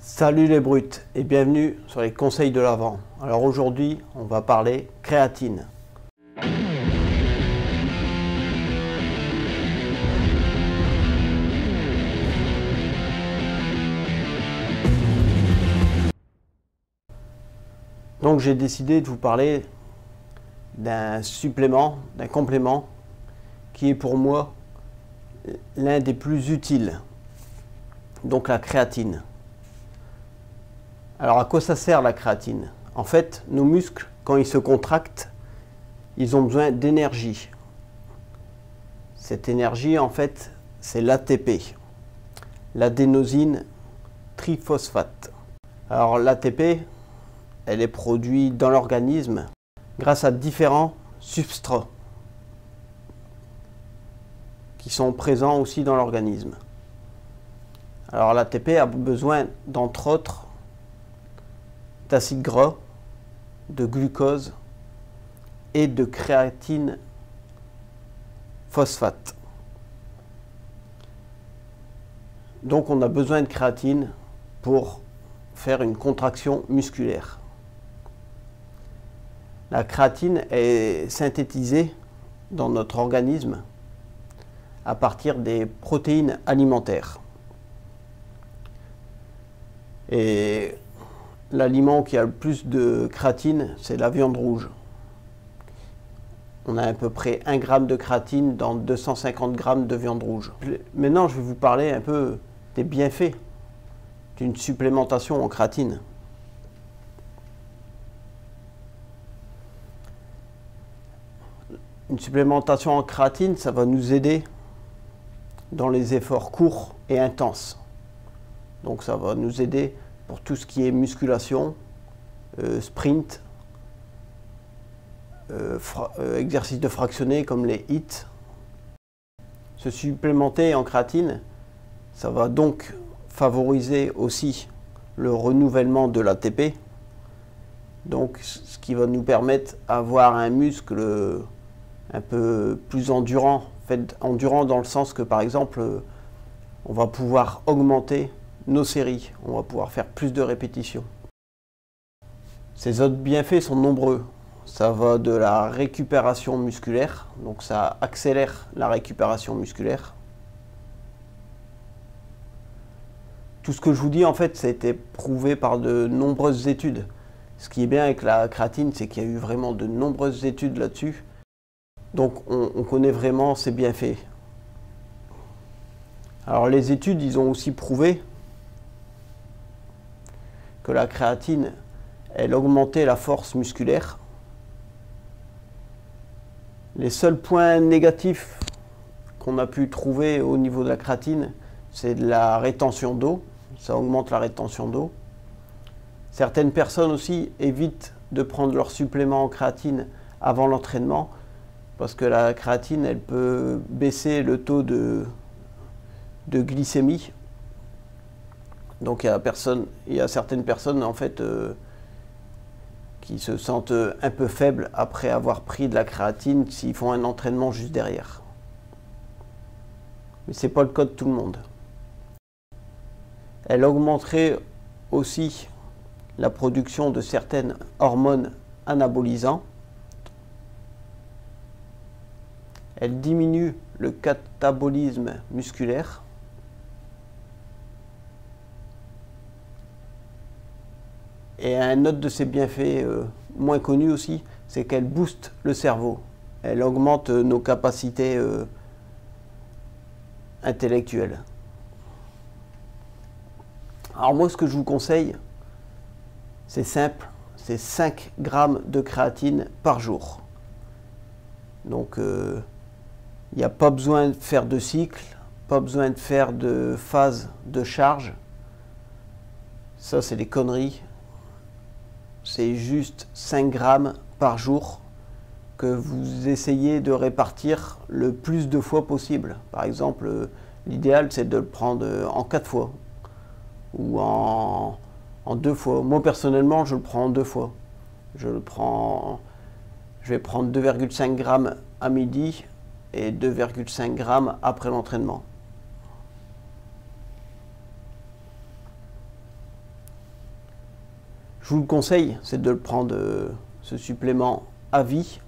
Salut les brutes et bienvenue sur les conseils de l'avant. Alors aujourd'hui, on va parler créatine. Donc j'ai décidé de vous parler d'un supplément, d'un complément qui est pour moi l'un des plus utiles. Donc la créatine. Alors à quoi ça sert la créatine? En fait, nos muscles, quand ils se contractent, ils ont besoin d'énergie. Cette énergie, en fait, c'est l'ATP, l'adénosine triphosphate. Alors l'ATP, elle est produite dans l'organisme grâce à différents substrats qui sont présents aussi dans l'organisme. Alors l'ATP a besoin, d'entre autres, d'acides gras, de glucose et de créatine phosphate. Donc on a besoin de créatine pour faire une contraction musculaire. La créatine est synthétisée dans notre organisme à partir des protéines alimentaires. Et l'aliment qui a le plus de créatine, c'est la viande rouge. On a à peu près 1 g de créatine dans 250 g de viande rouge. Maintenant, je vais vous parler un peu des bienfaits d'une supplémentation en créatine. Une supplémentation en créatine, ça va nous aider dans les efforts courts et intenses. Donc ça va nous aider pour tout ce qui est musculation, sprint, exercices de fractionné comme les HIIT. Se supplémenter en créatine, ça va donc favoriser aussi le renouvellement de l'ATP, donc ce qui va nous permettre d'avoir un muscle un peu plus endurant, en fait, endurant dans le sens que par exemple on va pouvoir augmenter nos séries, on va pouvoir faire plus de répétitions. Ces autres bienfaits sont nombreux. Ça va de la récupération musculaire, donc ça accélère la récupération musculaire. Tout ce que je vous dis en fait, ça a été prouvé par de nombreuses études. Ce qui est bien avec la créatine, c'est qu'il y a eu vraiment de nombreuses études là-dessus. Donc on connaît vraiment ses bienfaits. Alors les études, ils ont aussi prouvé que la créatine, elle augmentait la force musculaire. Les seuls points négatifs qu'on a pu trouver au niveau de la créatine, c'est de la rétention d'eau. Ça augmente la rétention d'eau. Certaines personnes aussi évitent de prendre leur supplément en créatine avant l'entraînement parce que la créatine, elle peut baisser le taux de glycémie. Donc il y a certaines personnes en fait qui se sentent un peu faibles après avoir pris de la créatine s'ils font un entraînement juste derrière. Mais ce n'est pas le cas de tout le monde. Elle augmenterait aussi la production de certaines hormones anabolisantes. Elle diminue le catabolisme musculaire. Et un autre de ses bienfaits moins connus aussi, c'est qu'elle booste le cerveau. Elle augmente nos capacités intellectuelles. Alors moi, ce que je vous conseille, c'est simple, c'est 5 g de créatine par jour. Donc, il n'y a pas besoin de faire de cycle, pas besoin de faire de phase de charge. Ça, c'est des conneries. C'est juste 5 g par jour que vous essayez de répartir le plus de fois possible. Par exemple, l'idéal, c'est de le prendre en 4 fois ou en 2 fois. Moi, personnellement, je le prends en 2 fois. Je vais prendre 2,5 g à midi et 2,5 g après l'entraînement. Je vous le conseille, c'est de le prendre, ce supplément à vie,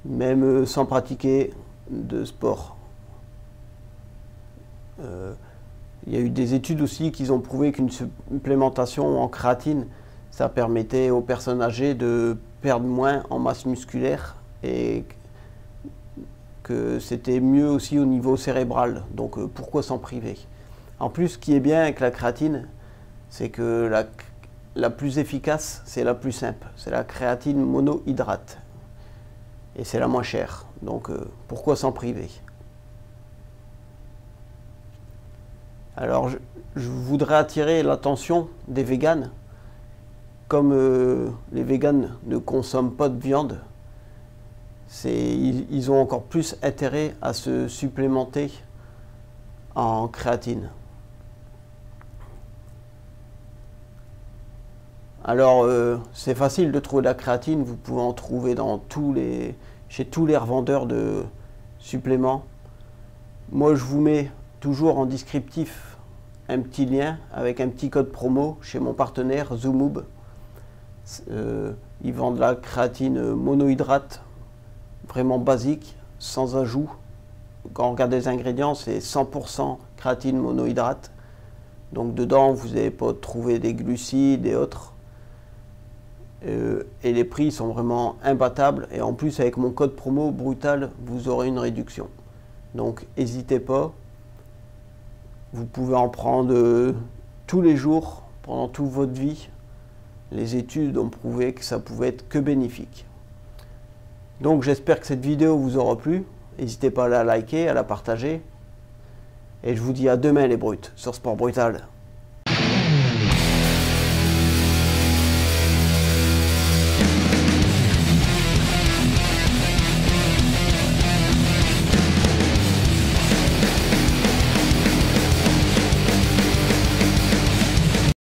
même sans pratiquer de sport. Il y a eu des études aussi qui ont prouvé qu'une supplémentation en créatine, ça permettait aux personnes âgées de perdre moins en masse musculaire et que c'était mieux aussi au niveau cérébral. Donc pourquoi s'en priver? En plus, ce qui est bien avec la créatine, c'est que la plus efficace, c'est la plus simple. C'est la créatine monohydrate. Et c'est la moins chère. Donc pourquoi s'en priver? Alors je voudrais attirer l'attention des véganes. Comme les véganes ne consomment pas de viande, ils ont encore plus intérêt à se supplémenter en créatine. Alors c'est facile de trouver de la créatine, vous pouvez en trouver chez tous les revendeurs de suppléments. Moi je vous mets toujours en descriptif un petit lien avec un petit code promo chez mon partenaire Zoomob. Ils vendent la créatine monohydrate, vraiment basique, sans ajout. Quand on regarde les ingrédients, c'est 100% créatine monohydrate. Donc dedans, vous n'allez pas trouver des glucides et autres. Et les prix sont vraiment imbattables. Et en plus, avec mon code promo Brutal, vous aurez une réduction. Donc n'hésitez pas. Vous pouvez en prendre tous les jours, pendant toute votre vie. Les études ont prouvé que ça pouvait être que bénéfique. Donc j'espère que cette vidéo vous aura plu. N'hésitez pas à la liker, à la partager. Et je vous dis à demain les brutes sur Sport Brutal.